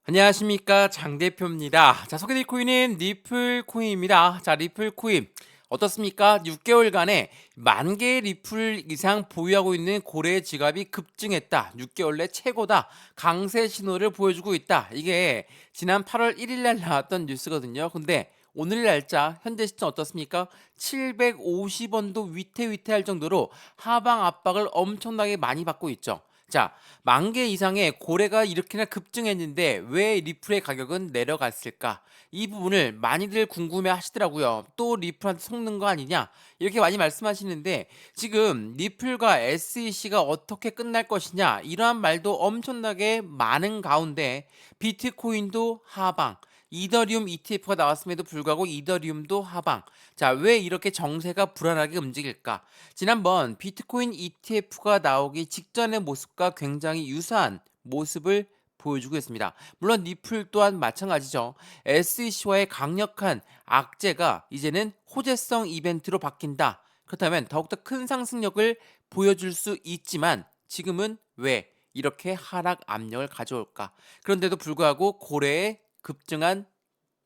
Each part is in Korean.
안녕하십니까, 장 대표입니다. 자, 소개드릴 코인은 리플 코인입니다. 자, 리플 코인 어떻습니까? 6개월간에 10,000개의 리플 이상 보유하고 있는 고래의 지갑이 급증했다. 6개월 내 최고다. 강세 신호를 보여주고 있다. 이게 지난 8월 1일 날 나왔던 뉴스거든요. 근데 오늘 날짜 현재 시점 어떻습니까? 750원도 위태위태할 정도로 하방 압박을 엄청나게 많이 받고 있죠. 자, 10,000개 이상의 고래가 이렇게나 급증했는데 왜 리플의 가격은 내려갔을까? 이 부분을 많이들 궁금해 하시더라고요. 또 리플한테 속는 거 아니냐? 이렇게 많이 말씀하시는데 지금 리플과 SEC가 어떻게 끝날 것이냐? 이러한 말도 엄청나게 많은 가운데 비트코인도 하방, 이더리움 ETF가 나왔음에도 불구하고 이더리움도 하방. 자, 왜 이렇게 정세가 불안하게 움직일까? 지난번 비트코인 ETF가 나오기 직전의 모습과 굉장히 유사한 모습을 보여주고 있습니다. 물론 리플 또한 마찬가지죠. SEC와의 강력한 악재가 이제는 호재성 이벤트로 바뀐다. 그렇다면 더욱더 큰 상승력을 보여줄 수 있지만 지금은 왜 이렇게 하락 압력을 가져올까? 그런데도 불구하고 고래의 급증한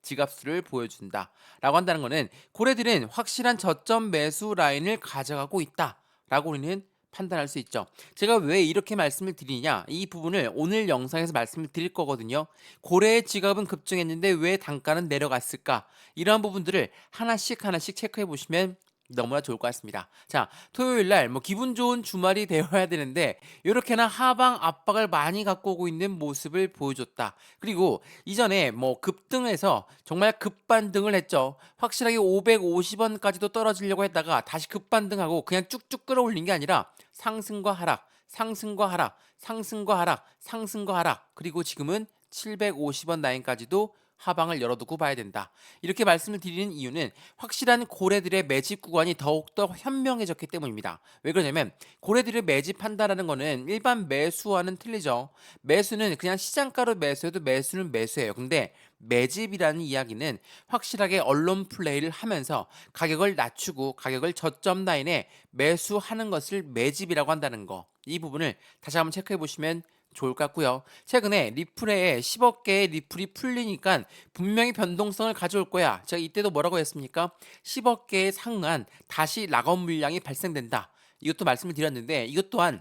지갑수를 보여준다 라고 한다는 것은 고래들은 확실한 저점 매수 라인을 가져가고 있다 라고 우리는 판단할 수 있죠. 제가 왜 이렇게 말씀을 드리냐, 이 부분을 오늘 영상에서 말씀을 드릴 거거든요. 고래의 지갑은 급증했는데 왜 단가는 내려갔을까, 이러한 부분들을 하나씩 하나씩 체크해 보시면 너무나 좋을 것 같습니다. 자, 토요일 날 기분 좋은 주말이 되어야 되는데 이렇게나 하방 압박을 많이 갖고 오고 있는 모습을 보여줬다. 그리고 이전에 급등해서 정말 급반등을 했죠. 확실하게 550원까지도 떨어지려고 했다가 다시 급반등하고 그냥 쭉쭉 끌어올린 게 아니라 상승과 하락, 상승과 하락, 상승과 하락, 상승과 하락, 그리고 지금은 750원 라인까지도 하방을 열어두고 봐야 된다. 이렇게 말씀을 드리는 이유는 확실한 고래들의 매집 구간이 더욱더 현명해졌기 때문입니다. 왜 그러냐면 고래들을 매집한다라는 거는 일반 매수와는 틀리죠. 매수는 그냥 시장가로 매수해도 매수는 매수예요. 근데 매집이라는 이야기는 확실하게 언론 플레이를 하면서 가격을 낮추고 가격을 저점 라인에 매수하는 것을 매집이라고 한다는 거. 이 부분을 다시 한번 체크해 보시면 좋을 것 같고요. 최근에 리플에 10억 개의 리플이 풀리니까 분명히 변동성을 가져올 거야. 제가 이때도 뭐라고 했습니까? 10억 개의 상한 다시 락업 물량이 발생된다. 이것도 말씀을 드렸는데 이것 또한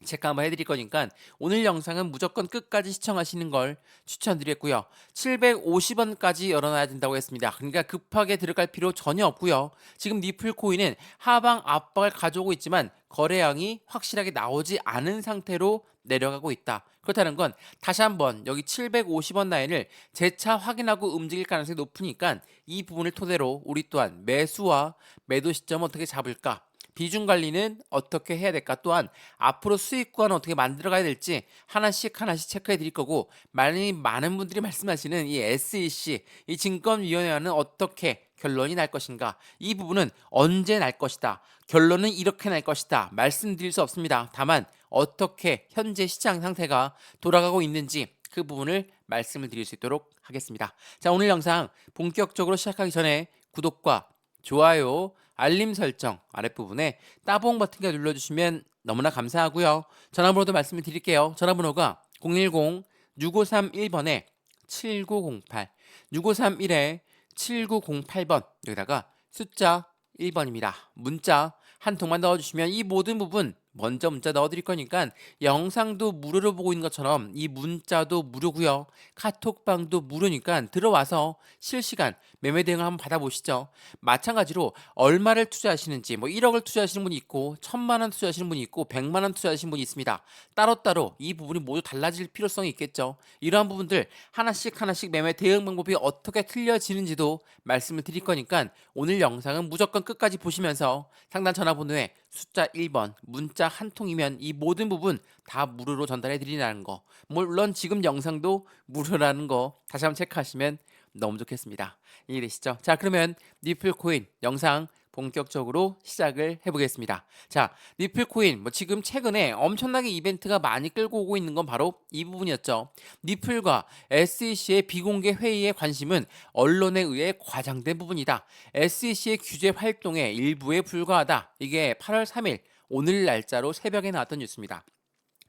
체크 한번 해드릴 거니까 오늘 영상은 무조건 끝까지 시청하시는 걸 추천드렸고요. 750원까지 열어놔야 된다고 했습니다. 그러니까 급하게 들어갈 필요 전혀 없고요. 지금 리플 코인은 하방 압박을 가져오고 있지만 거래량이 확실하게 나오지 않은 상태로 내려가고 있다. 그렇다는 건 다시 한번 여기 750원 라인을 재차 확인하고 움직일 가능성이 높으니까 이 부분을 토대로 우리 또한 매수와 매도 시점을 어떻게 잡을까? 비중 관리는 어떻게 해야 될까? 또한 앞으로 수익 구간을 어떻게 만들어 가야 될지 하나씩 하나씩 체크해 드릴 거고, 많은 분들이 말씀하시는 이 SEC, 이 증권위원회와는 어떻게 결론이 날 것인가? 이 부분은 언제 날 것이다. 결론은 이렇게 날 것이다. 말씀드릴 수 없습니다. 다만 어떻게 현재 시장 상태가 돌아가고 있는지 그 부분을 말씀을 드릴 수 있도록 하겠습니다. 자, 오늘 영상 본격적으로 시작하기 전에 구독과 좋아요, 알림 설정 아랫부분에 따봉 버튼을 눌러주시면 너무나 감사하고요. 전화번호도 말씀을 드릴게요. 전화번호가 010-6531번에 7908, 6531에 7908번, 여기다가 숫자 1번입니다. 문자 한 통만 넣어주시면 이 모든 부분 먼저 문자 넣어드릴 거니까 영상도 무료로 보고 있는 것처럼 이 문자도 무료고요. 카톡방도 무료니까 들어와서 실시간 매매 대응을 한번 받아보시죠. 마찬가지로 얼마를 투자하시는지 1억을 투자하시는 분이 있고 1,000만 원 투자하시는 분이 있고 100만 원 투자하시는 분이 있습니다. 따로따로 이 부분이 모두 달라질 필요성이 있겠죠. 이러한 부분들 하나씩 하나씩 매매 대응 방법이 어떻게 틀려지는지도 말씀을 드릴 거니까 오늘 영상은 무조건 끝까지 보시면서 상단 전화번호에 숫자 1번 문자 한 통이면 이 모든 부분 다 무료로 전달해 드리라는 거, 물론 지금 영상도 무료라는 거 다시 한번 체크하시면 너무 좋겠습니다. 이해되시죠? 자, 그러면 리플코인 영상 본격적으로 시작을 해보겠습니다. 자, 리플코인 지금 최근에 엄청나게 이벤트가 많이 끌고 오고 있는 건 바로 이 부분이었죠. 리플과 SEC의 비공개 회의의 관심은 언론에 의해 과장된 부분이다. SEC의 규제 활동의 일부에 불과하다. 이게 8월 3일 오늘 날짜로 새벽에 나왔던 뉴스입니다.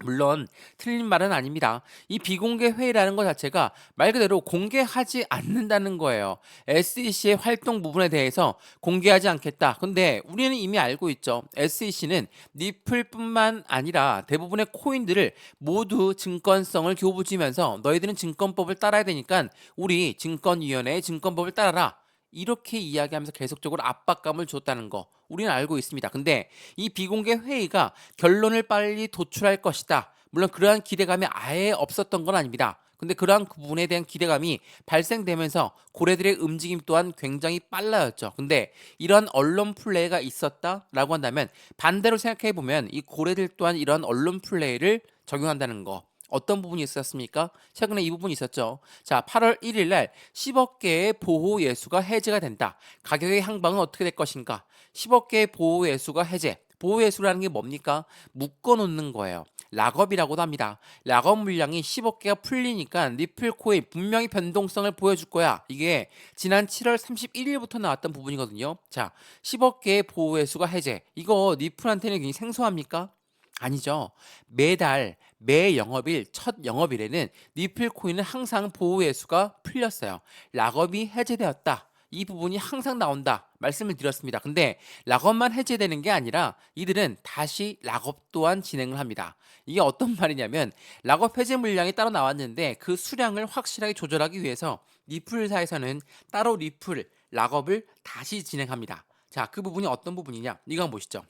물론 틀린 말은 아닙니다. 이 비공개 회의라는 것 자체가 말 그대로 공개하지 않는다는 거예요. SEC의 활동 부분에 대해서 공개하지 않겠다. 근데 우리는 이미 알고 있죠. SEC는 니플뿐만 아니라 대부분의 코인들을 모두 증권성을 교부지면서 너희들은 증권법을 따라야 되니까 우리 증권위원회의 증권법을 따라라. 이렇게 이야기하면서 계속적으로 압박감을 줬다는 거 우리는 알고 있습니다. 근데 이 비공개 회의가 결론을 빨리 도출할 것이다. 물론 그러한 기대감이 아예 없었던 건 아닙니다. 근데 그러한 부분에 대한 기대감이 발생되면서 고래들의 움직임 또한 굉장히 빨라졌죠. 근데 이런 언론 플레이가 있었다라고 한다면 반대로 생각해 보면 이 고래들 또한 이런 언론 플레이를 적용한다는 거. 어떤 부분이 있었습니까? 최근에 이 부분이 있었죠. 자, 8월 1일 날 10억 개의 보호 예수가 해제가 된다. 가격의 향방은 어떻게 될 것인가? 10억 개의 보호 예수가 해제. 보호 예수라는 게 뭡니까? 묶어 놓는 거예요. 락업이라고도 합니다. 락업 물량이 10억 개가 풀리니까 리플 코인 분명히 변동성을 보여줄 거야. 이게 지난 7월 31일부터 나왔던 부분이거든요. 자, 10억 개의 보호 예수가 해제. 이거 리플한테는 굉장히 생소합니까? 아니죠. 매달 매 영업일 첫 영업일에는 리플 코인은 항상 보호 예수가 풀렸어요. 락업이 해제되었다. 이 부분이 항상 나온다 말씀을 드렸습니다. 근데 락업만 해제되는 게 아니라 이들은 다시 락업 또한 진행을 합니다. 이게 어떤 말이냐면 락업 해제 물량이 따로 나왔는데 그 수량을 확실하게 조절하기 위해서 리플사에서는 따로 리플 락업을 다시 진행합니다. 자, 그 부분이 어떤 부분이냐? 이거 한번 보시죠.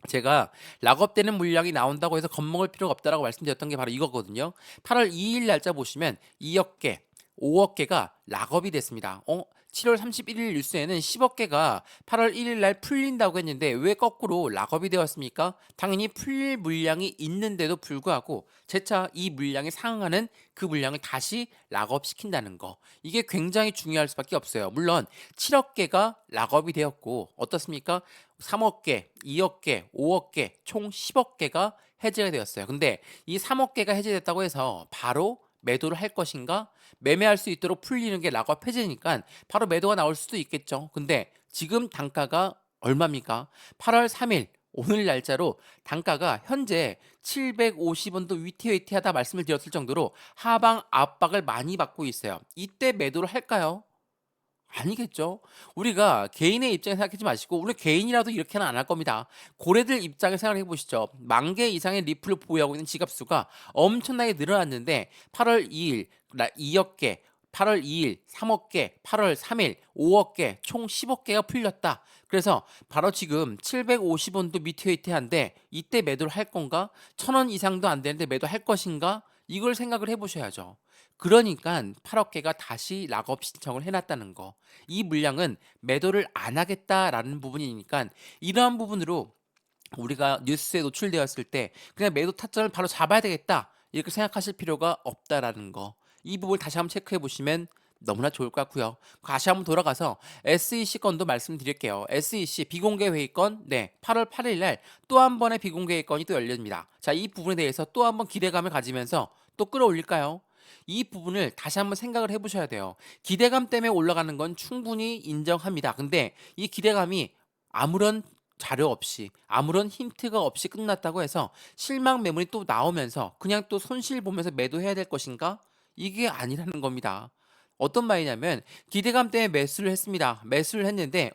제가 락업되는 물량이 나온다고 해서 겁먹을 필요가 없다라고 말씀드렸던 게 바로 이거거든요. 8월 2일 날짜 보시면 2억 개, 5억 개가 락업이 됐습니다. 7월 31일 뉴스에는 10억 개가 8월 1일 날 풀린다고 했는데 왜 거꾸로 락업이 되었습니까? 당연히 풀릴 물량이 있는데도 불구하고 재차 이 물량에 상응하는 그 물량을 다시 락업 시킨다는 거. 이게 굉장히 중요할 수밖에 없어요. 물론 7억 개가 락업이 되었고 어떻습니까? 3억 개, 2억 개, 5억 개, 총 10억 개가 해제가 되었어요. 근데 이 3억 개가 해제됐다고 해서 바로 매도를 할 것인가? 매매할 수 있도록 풀리는 게 락업 해제니까 바로 매도가 나올 수도 있겠죠. 근데 지금 단가가 얼마입니까? 8월 3일 오늘 날짜로 단가가 현재 750원도 위태위태하다 말씀을 드렸을 정도로 하방 압박을 많이 받고 있어요. 이때 매도를 할까요? 아니겠죠. 우리가 개인의 입장에 생각하지 마시고 우리 개인이라도 이렇게는 안 할 겁니다. 고래들 입장에 생각해 보시죠. 10,000개 이상의 리플을 보유하고 있는 지갑수가 엄청나게 늘어났는데 8월 2일 2억 개, 8월 2일 3억 개, 8월 3일 5억 개, 총 10억 개가 풀렸다. 그래서 바로 지금 750원도 미트웨이트한데 이때 매도를 할 건가? 1,000원 이상도 안 되는데 매도할 것인가? 이걸 생각을 해보셔야죠. 그러니까 8억 개가 다시 락업 신청을 해놨다는 거. 이 물량은 매도를 안 하겠다라는 부분이니까 이러한 부분으로 우리가 뉴스에 노출되었을 때 그냥 매도 타점을 바로 잡아야 되겠다 이렇게 생각하실 필요가 없다라는 거. 이 부분 다시 한번 체크해 보시면 너무나 좋을 것 같고요. 다시 한번 돌아가서 SEC 건도 말씀드릴게요. SEC 비공개 회의 건 8월 8일 날 또 한 번의 비공개 회의 건이 또 열립니다. 자, 이 부분에 대해서 또 한 번 기대감을 가지면서 또 끌어올릴까요? 이 부분을 다시 한번 생각을 해보셔야 돼요. 기대감 때문에 올라가는 건 충분히 인정합니다. 근데 이 기대감이 아무런 자료 없이 아무런 힌트가 없이 끝났다고 해서 실망 매물이 또 나오면서 그냥 또 손실 보면서 매도해야 될 것인가? 이게 아니라는 겁니다. 어떤 말이냐면 기대감 때문에 매수를 했습니다. 매수를 했는데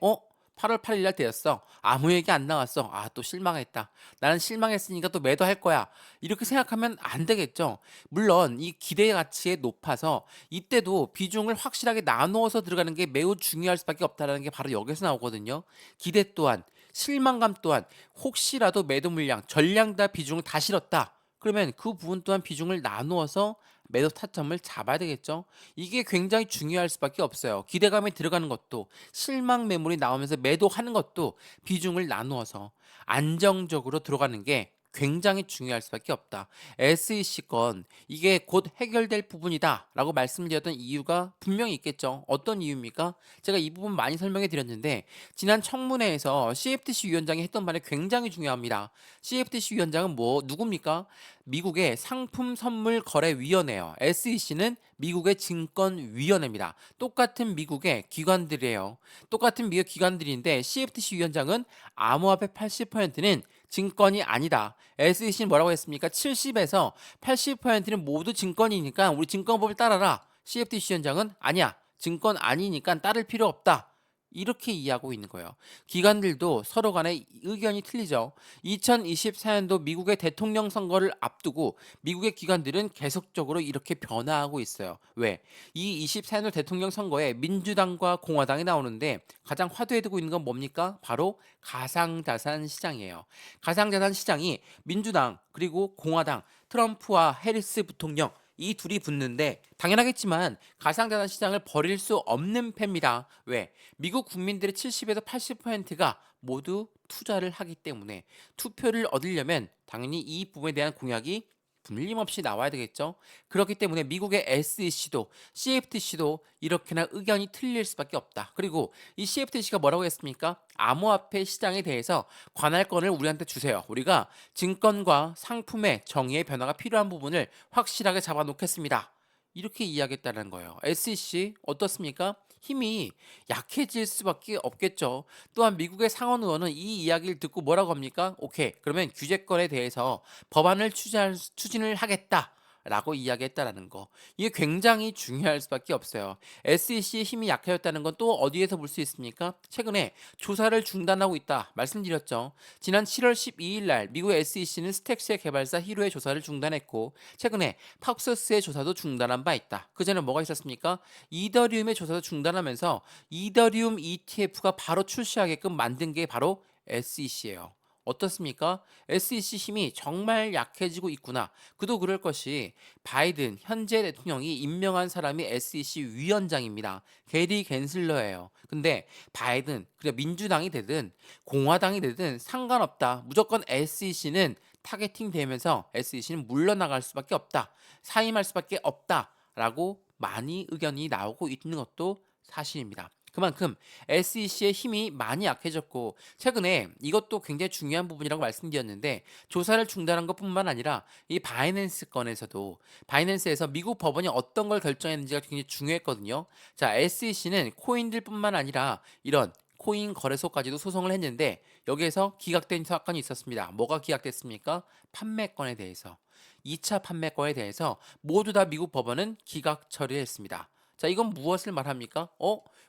8월 8일 날 되었어. 아무 얘기 안 나왔어. 아, 또 실망했다. 나는 실망했으니까 또 매도할 거야. 이렇게 생각하면 안 되겠죠. 물론 이 기대 가치에 높아서 이때도 비중을 확실하게 나누어서 들어가는 게 매우 중요할 수밖에 없다는 게 바로 여기서 나오거든요. 기대 또한 실망감 또한 혹시라도 매도 물량, 전량 다 비중을 다 실었다. 그러면 그 부분 또한 비중을 나누어서 매도 타점을 잡아야 되겠죠. 이게 굉장히 중요할 수밖에 없어요. 기대감에 들어가는 것도 실망 매물이 나오면서 매도하는 것도 비중을 나누어서 안정적으로 들어가는 게 굉장히 중요할 수밖에 없다. SEC 건 이게 곧 해결될 부분이다라고 말씀드렸던 이유가 분명히 있겠죠. 어떤 이유입니까? 제가 이 부분 많이 설명해 드렸는데 지난 청문회에서 CFTC 위원장이 했던 말이 굉장히 중요합니다. CFTC 위원장은 누굽니까? 미국의 상품선물거래위원회예요. SEC는 미국의 증권위원회입니다. 똑같은 미국의 기관들이에요. 똑같은 미국 기관들인데 CFTC 위원장은 암호화폐 80%는 증권이 아니다. SEC는 뭐라고 했습니까? 70에서 80%는 모두 증권이니까 우리 증권법을 따라라. CFTC 위원장은 아니야. 증권 아니니까 따를 필요 없다. 이렇게 이해하고 있는 거예요. 기관들도 서로 간에 의견이 틀리죠. 2024년도 미국의 대통령 선거를 앞두고 미국의 기관들은 계속적으로 이렇게 변화하고 있어요. 왜? 이 24년도 대통령 선거에 민주당과 공화당이 나오는데 가장 화두에 두고 있는 건 뭡니까? 바로 가상자산 시장이에요. 가상자산 시장이 민주당 그리고 공화당 트럼프와 해리스 부통령 이 둘이 붙는데 당연하겠지만 가상자산 시장을 버릴 수 없는 패입니다. 왜? 미국 국민들의 70에서 80%가 모두 투자를 하기 때문에 투표를 얻으려면 당연히 이 부분에 대한 공약이 분림없이 나와야 되겠죠. 그렇기 때문에 미국의 SEC도 CFTC도 이렇게나 의견이 틀릴 수밖에 없다. 그리고 이 CFTC가 뭐라고 했습니까? 암호화폐 시장에 대해서 관할권을 우리한테 주세요. 우리가 증권과 상품의 정의의 변화가 필요한 부분을 확실하게 잡아놓겠습니다. 이렇게 이야기했다는 거예요. SEC 어떻습니까? 힘이 약해질 수밖에 없겠죠. 또한 미국의 상원 의원은 이 이야기를 듣고 뭐라고 합니까? 오케이. 그러면 규제권에 대해서 법안을 추진을 하겠다. 라고 이야기했다라는 거. 이게 굉장히 중요할 수밖에 없어요. SEC의 힘이 약해졌다는 건 또 어디에서 볼 수 있습니까? 최근에 조사를 중단하고 있다 말씀드렸죠. 지난 7월 12일 날 미국 SEC는 스택스의 개발사 히로의 조사를 중단했고 최근에 팍서스의 조사도 중단한 바 있다. 그 전에 뭐가 있었습니까? 이더리움의 조사도 중단하면서 이더리움 ETF가 바로 출시하게끔 만든 게 바로 SEC예요. 어떻습니까? SEC 힘이 정말 약해지고 있구나. 그도 그럴 것이 바이든 현재 대통령이 임명한 사람이 SEC 위원장입니다. 게리 갠슬러예요. 근데 바이든 그래 민주당이 되든 공화당이 되든 상관없다. 무조건 SEC는 타겟팅 되면서 SEC는 물러나갈 수밖에 없다. 사임할 수밖에 없다라고 많이 의견이 나오고 있는 것도 사실입니다. 그만큼 SEC의 힘이 많이 약해졌고 최근에 이것도 굉장히 중요한 부분이라고 말씀드렸는데 조사를 중단한 것뿐만 아니라 이 바이낸스 건에서도 바이낸스에서 미국 법원이 어떤 걸 결정했는지가 굉장히 중요했거든요. 자, SEC는 코인들뿐만 아니라 이런 코인 거래소까지도 소송을 했는데 여기에서 기각된 사건이 있었습니다. 뭐가 기각됐습니까? 판매권에 대해서. 2차 판매권에 대해서 모두 다 미국 법원은 기각 처리했습니다. 자, 이건 무엇을 말합니까?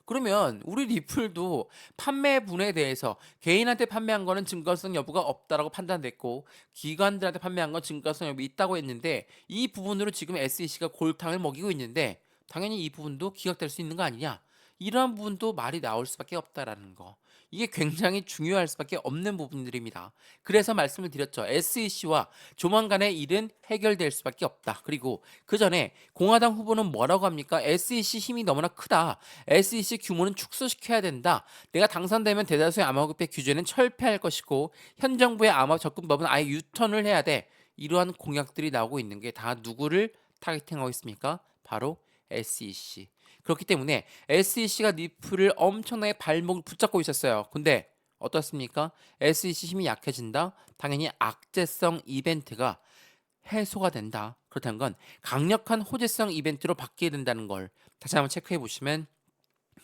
그러면 우리 리플도 판매분에 대해서 개인한테 판매한 거는 증거성 여부가 없다라고 판단됐고 기관들한테 판매한 건 증거성 여부 있다고 했는데 이 부분으로 지금 SEC가 골탕을 먹이고 있는데 당연히 이 부분도 기각될 수 있는 거 아니냐? 이러한 부분도 말이 나올 수밖에 없다라는 거. 이게 굉장히 중요할 수밖에 없는 부분들입니다. 그래서 말씀을 드렸죠. SEC와 조만간에 일은 해결될 수밖에 없다. 그리고 그 전에 공화당 후보는 뭐라고 합니까? SEC 힘이 너무나 크다. SEC 규모는 축소시켜야 된다. 내가 당선되면 대다수의 암호화폐 규제는 철폐할 것이고 현 정부의 암호 접근법은 아예 유턴을 해야 돼. 이러한 공약들이 나오고 있는 게 다 누구를 타겟팅하고 있습니까? 바로 SEC. 그렇기 때문에 SEC가 리플을 엄청나게 발목을 붙잡고 있었어요. 근데 어떻습니까? SEC 힘이 약해진다? 당연히 악재성 이벤트가 해소가 된다. 그렇다는 건 강력한 호재성 이벤트로 바뀌게 된다는 걸 다시 한번 체크해 보시면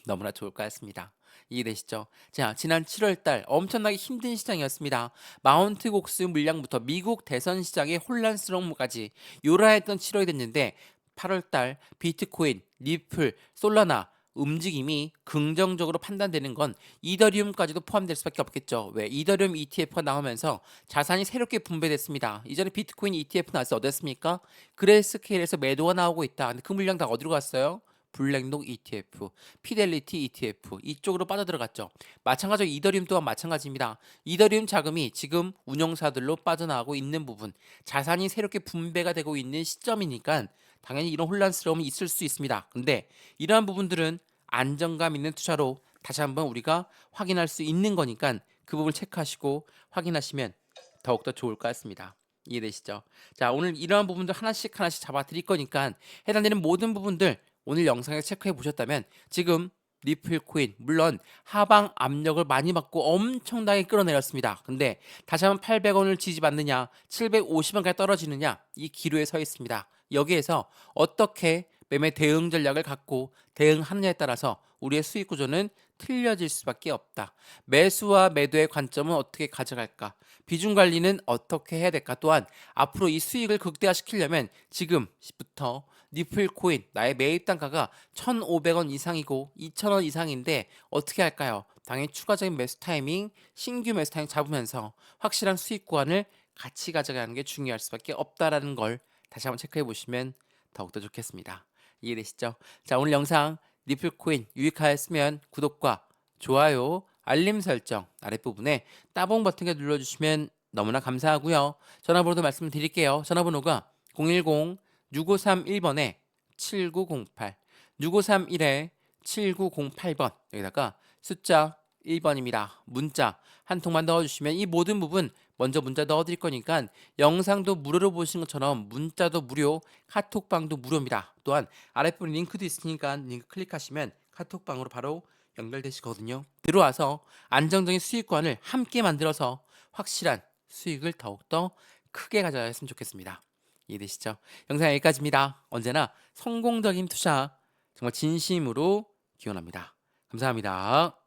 너무나 좋을 것 같습니다. 이해되시죠? 자, 지난 7월 달 엄청나게 힘든 시장이었습니다. 마운트 곡스 물량부터 미국 대선 시장의 혼란스러움까지 요란했던 7월이 됐는데 8월 달 비트코인, 리플, 솔라나 움직임이 긍정적으로 판단되는 건 이더리움까지도 포함될 수밖에 없겠죠. 왜? 이더리움 ETF가 나오면서 자산이 새롭게 분배됐습니다. 이전에 비트코인 ETF 나왔을 때 어땠습니까? 그레이스케일에서 매도가 나오고 있다. 근데 그 물량 다 어디로 갔어요? 블랙록 ETF, 피델리티 ETF 이쪽으로 빠져들어갔죠. 마찬가지로 이더리움 또한 마찬가지입니다. 이더리움 자금이 지금 운영사들로 빠져나가고 있는 부분, 자산이 새롭게 분배가 되고 있는 시점이니까 당연히 이런 혼란스러움이 있을 수 있습니다. 근데 이러한 부분들은 안정감 있는 투자로 다시 한번 우리가 확인할 수 있는 거니까 그 부분 체크하시고 확인하시면 더욱더 좋을 것 같습니다. 이해되시죠? 자, 오늘 이러한 부분들 하나씩 잡아 드릴 거니까 해당되는 모든 부분들 오늘 영상에 체크해 보셨다면 지금 리플 코인 물론 하방 압력을 많이 받고 엄청나게 끌어내렸습니다. 근데 다시 한번 800원을 지지받느냐 750원까지 떨어지느냐 이 기로에 서 있습니다. 여기에서 어떻게 매매 대응 전략을 갖고 대응하느냐에 따라서 우리의 수익 구조는 틀려질 수밖에 없다. 매수와 매도의 관점은 어떻게 가져갈까? 비중 관리는 어떻게 해야 될까? 또한 앞으로 이 수익을 극대화시키려면 지금부터 니플 코인 나의 매입 단가가 1,500원 이상이고 2,000원 이상인데 어떻게 할까요? 당연히 추가적인 매수 타이밍, 신규 매수 타이밍 잡으면서 확실한 수익 구간을 같이 가져가는 게 중요할 수밖에 없다라는 걸 다시 한번 체크해 보시면 더욱더 좋겠습니다. 이해되시죠? 자, 오늘 영상 니플코인 유익하였으면 구독과 좋아요, 알림 설정 아랫부분에 따봉 버튼을 눌러주시면 너무나 감사하고요. 전화번호도 말씀드릴게요. 전화번호가 010-6531번에 7908, 6531에 7908번, 여기다가 숫자 1번입니다. 문자 한 통만 넣어주시면 이 모든 부분 먼저 문자 넣어드릴 거니까 영상도 무료로 보시는 것처럼 문자도 무료, 카톡방도 무료입니다. 또한 아랫부분 링크도 있으니까 링크 클릭하시면 카톡방으로 바로 연결되시거든요. 들어와서 안정적인 수익권을 함께 만들어서 확실한 수익을 더욱더 크게 가져갔으면 좋겠습니다. 이해되시죠? 영상 여기까지입니다. 언제나 성공적인 투자 정말 진심으로 기원합니다. 감사합니다.